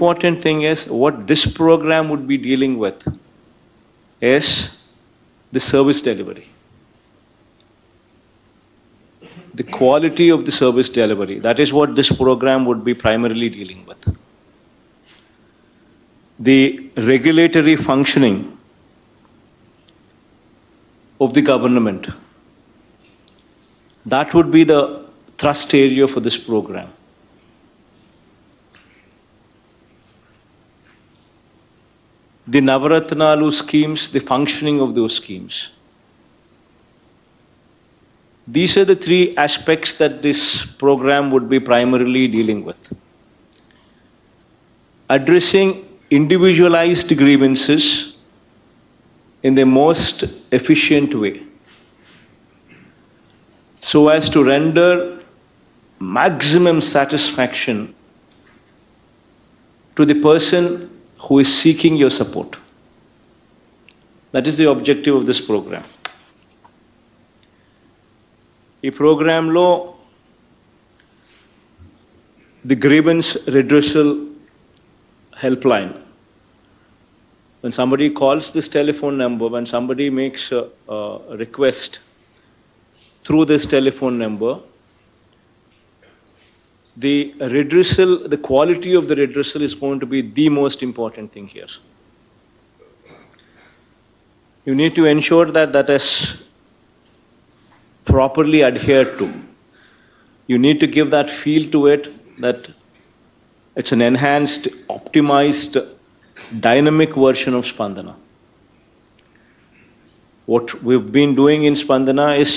important thing is what this program would be dealing with is the service delivery. The quality of the service delivery. That is what this program would be primarily dealing with. The regulatory functioning of the government. That would be the thrust area for this program. The Navaratnalu schemes, the functioning of those schemes. These are the three aspects that this program would be primarily dealing with. Addressing individualized grievances in the most efficient way, so as to render maximum satisfaction to the person who is seeking your support. That is the objective of this program. ఈ ప్రోగ్రాంలో the grievance redressal helpline. When somebody calls this telephone number, when somebody makes a request through this telephone number, the redressal, the quality of the redressal is going to be the most important thing here. You need to ensure that that is properly adhered to. You need to give that feel to it, that it's an enhanced, optimized, dynamic version of Spandana. What we've been doing in Spandana is,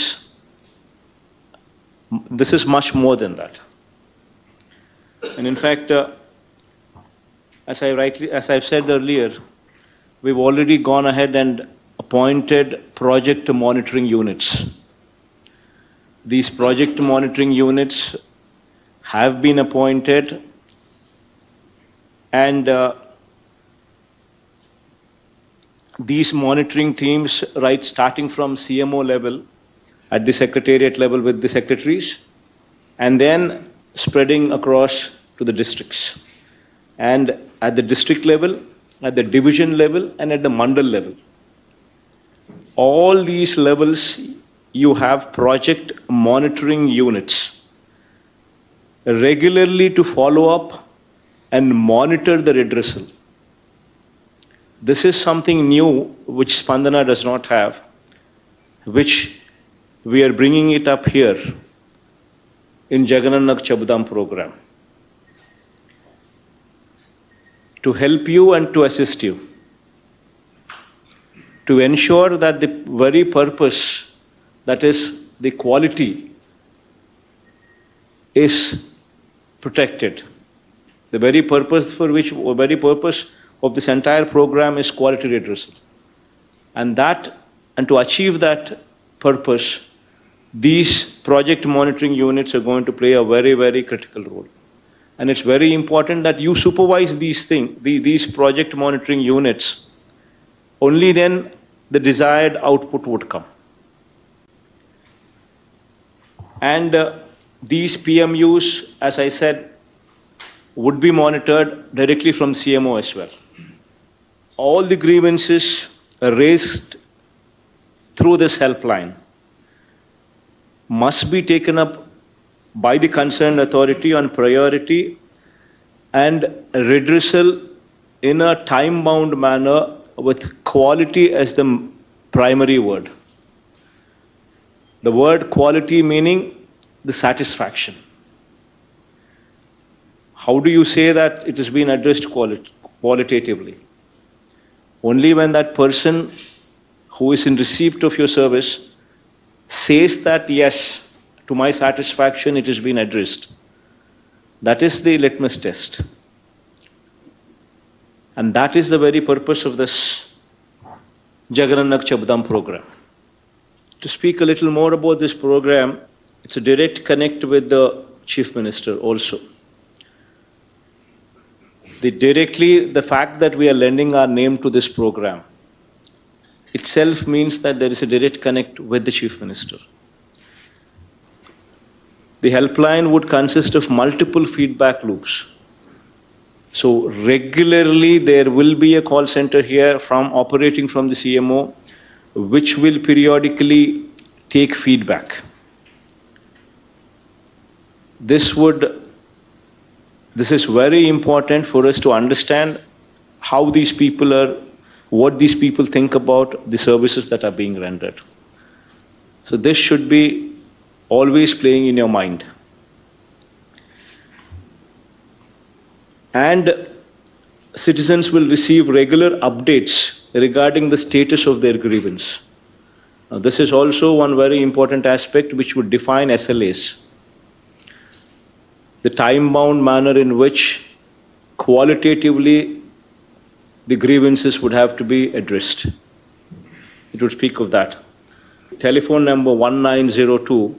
this is much more than that. And in fact, as I've said earlier, we've already gone ahead and appointed project monitoring units. These project monitoring units have been appointed, and these monitoring teams, right, starting from CMO level, at the secretariat level with the secretaries, and then spreading across to the districts. And at the district level, at the division level, and at the mandal level. All these levels, you have project monitoring units regularly to follow up and monitor the redressal. This is something new which Spandana does not have, which we are bringing it up here in Jagan and program to help you and to assist you, to ensure that the very purpose, that is the quality, is protected. The very purpose for which, or very purpose of this entire program is quality redressal. And to achieve that purpose, these project monitoring units are going to play a very, very critical role. And it's very important that you supervise these project monitoring units. Only then the desired output would come. And these PMUs, as I said, would be monitored directly from CMO as well. All the grievances raised through this helpline must be taken up by the concerned authority on priority and redressal in a time-bound manner with quality as the primary word. The word quality meaning the satisfaction. How do you say that it has been addressed qualitatively? Only when that person who is in receipt of your service says that, yes, to my satisfaction it has been addressed. That is the litmus test. And that is the very purpose of this Jagan Chabdam program. To speak a little more about this program, it's a direct connect with the Chief Minister also. The fact that we are lending our name to this program itself means that there is a direct connect with the Chief Minister. The helpline would consist of multiple feedback loops. So regularly there will be a call center here from operating from the CMO, which will periodically take feedback. This is very important for us to understand how these people are, what these people think about the services that are being rendered. So this should be always playing in your mind. And citizens will receive regular updates regarding the status of their grievance. Now, this is also one very important aspect which would define SLAs. The time-bound manner in which qualitatively the grievances would have to be addressed. It would speak of that. Telephone number 1902,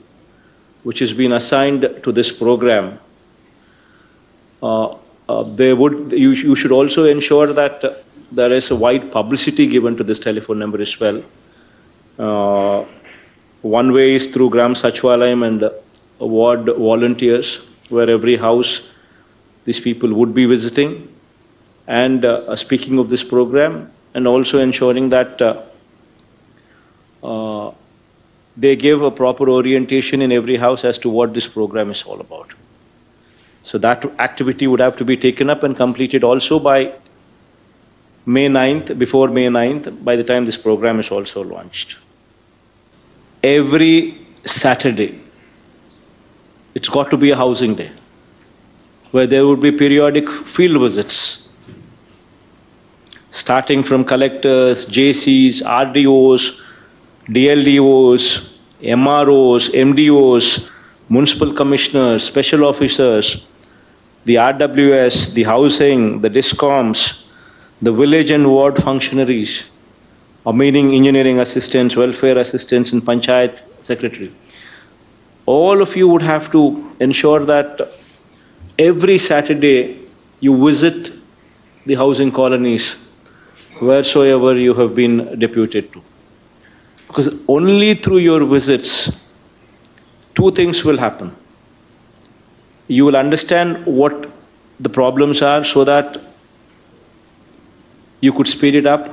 which has been assigned to this program, you should also ensure that there is a wide publicity given to this telephone number as well. One way is through Gram Sachwalayam and ward volunteers, where every house these people would be visiting and speaking of this program, and also ensuring that they give a proper orientation in every house as to what this program is all about. So that activity would have to be taken up and completed also by May 9th, before May 9th, by the time this program is also launched. Every Saturday, it's got to be a housing day, where there would be periodic field visits, starting from collectors, JCs, RDOs, DLDOs, MROs, MDOs, municipal commissioners, special officers, the RWS, the housing, the DISCOMs, the village and ward functionaries, meaning engineering assistants, welfare assistants, and panchayat secretary. All of you would have to ensure that every Saturday you visit the housing colonies wheresoever you have been deputed to. Because only through your visits, two things will happen. You will understand what the problems are so that you could speed it up.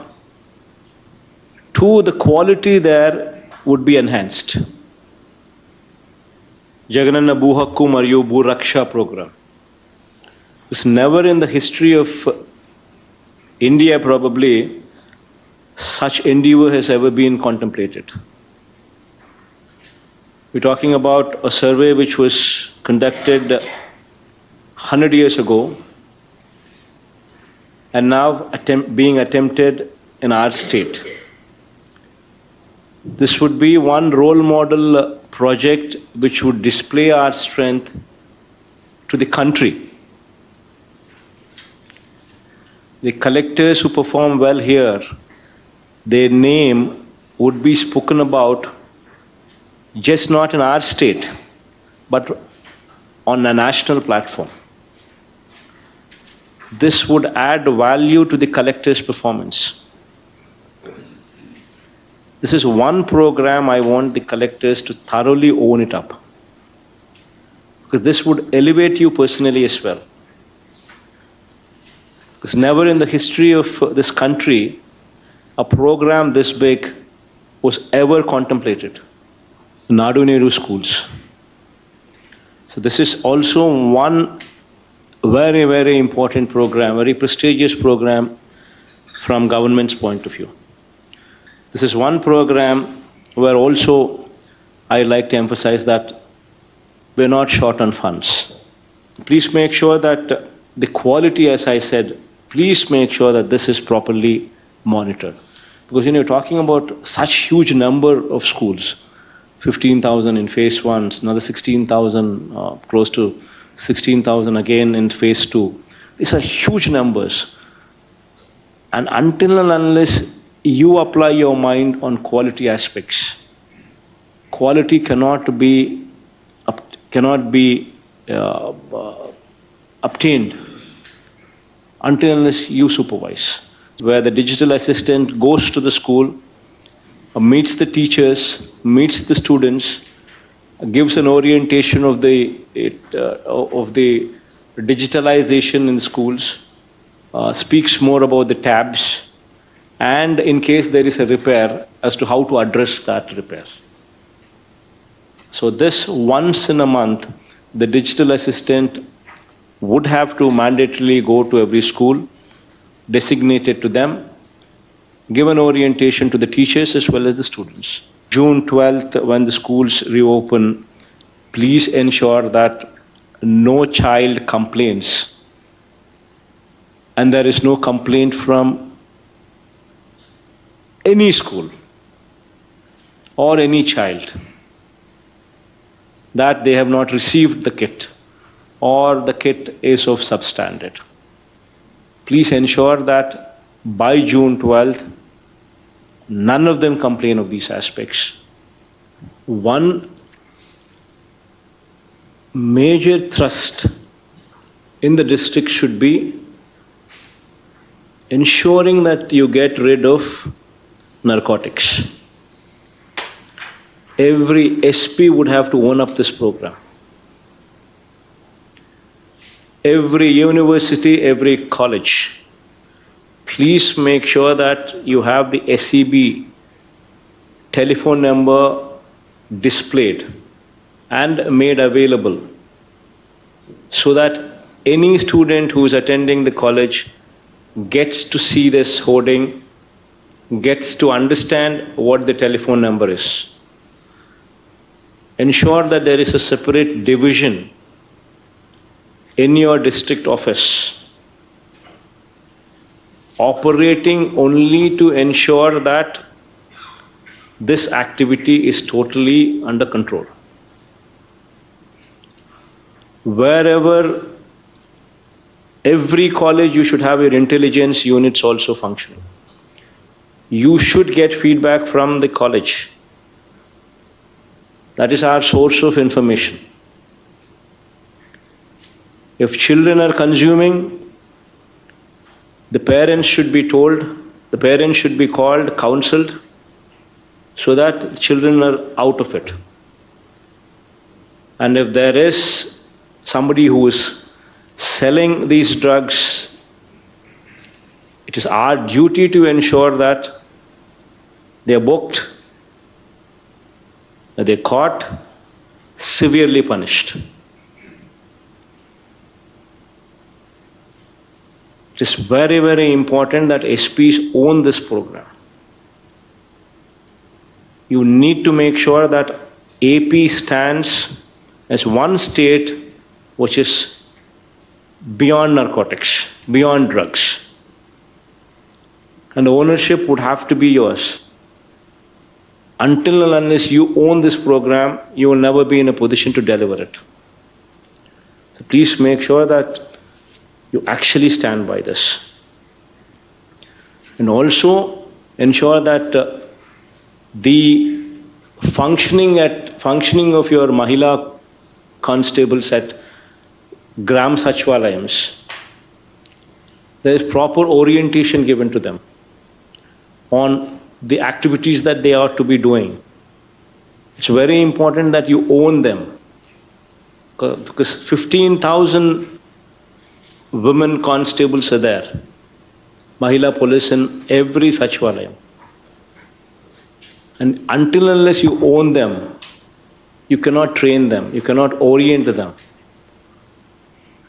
Two, the quality there would be enhanced. Jagan Bhu Hakku Mariyu Bhu Raksha program. It's never in the history of India probably such endeavor has ever been contemplated. We're talking about a survey which was conducted 100 years ago and now being attempted in our state. This would be one role model project which would display our strength to the country. The collectors who perform well here, their name would be spoken about just not in our state, but on a national platform. This would add value to the collector's performance. This is one program I want the collectors to thoroughly own it up, because this would elevate you personally as well. Because never in the history of this country a program this big was ever contemplated. Nadu Nehru schools. So this is also one very, very important program, very prestigious program from government's point of view. This is one program where also I like to emphasize that we're not short on funds. Please make sure that the quality, as I said, please make sure that this is properly monitored. Because you're talking about such huge number of schools, 15,000 in phase 1, another 16,000, close to 16,000 again in phase 2. These are huge numbers. And until and unless you apply your mind on quality aspects, quality cannot be obtained until and unless you supervise. Where the digital assistant goes to the school, meets the teachers, meets the students, gives an orientation of the digitalization in schools, speaks more about the tabs and in case there is a repair as to how to address that repair. So this once in a month, the digital assistant would have to mandatorily go to every school, designated to them, give an orientation to the teachers as well as the students. June 12th, when the schools reopen, please ensure that no child complains and there is no complaint from any school or any child that they have not received the kit or the kit is of substandard. Please ensure that by June 12th, none of them complain of these aspects. One major thrust in the district should be ensuring that you get rid of narcotics. Every SP would have to own up this program. Every university, every college, please make sure that you have the SEB telephone number displayed and made available so that any student who is attending the college gets to see this hoarding, gets to understand what the telephone number is. Ensure that there is a separate division in your district office operating only to ensure that this activity is totally under control. Wherever, every college you should have your intelligence units also functioning. You should get feedback from the college. That is our source of information. If children are consuming, the parents should be told, the parents should be called, counseled, so that children are out of it. And if there is somebody who is selling these drugs, it is our duty to ensure that they are booked, that they are caught, severely punished. It is very, very important that SPs own this program. You need to make sure that AP stands as one state which is beyond narcotics, beyond drugs. And ownership would have to be yours. Until and unless you own this program, you will never be in a position to deliver it. So please make sure that you actually stand by this. And also ensure that the functioning of your Mahila constables at Gram Sachvalayams, there is proper orientation given to them on the activities that they are to be doing. It's very important that you own them, because 15,000 women constables are there, Mahila police in every Sachvalayam. And until and unless you own them, you cannot train them, you cannot orient them.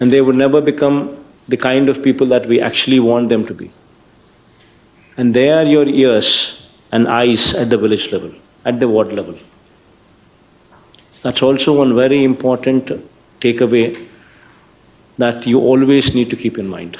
And they will never become the kind of people that we actually want them to be. And they are your ears and eyes at the village level, at the ward level. So that's also one very important takeaway that you always need to keep in mind.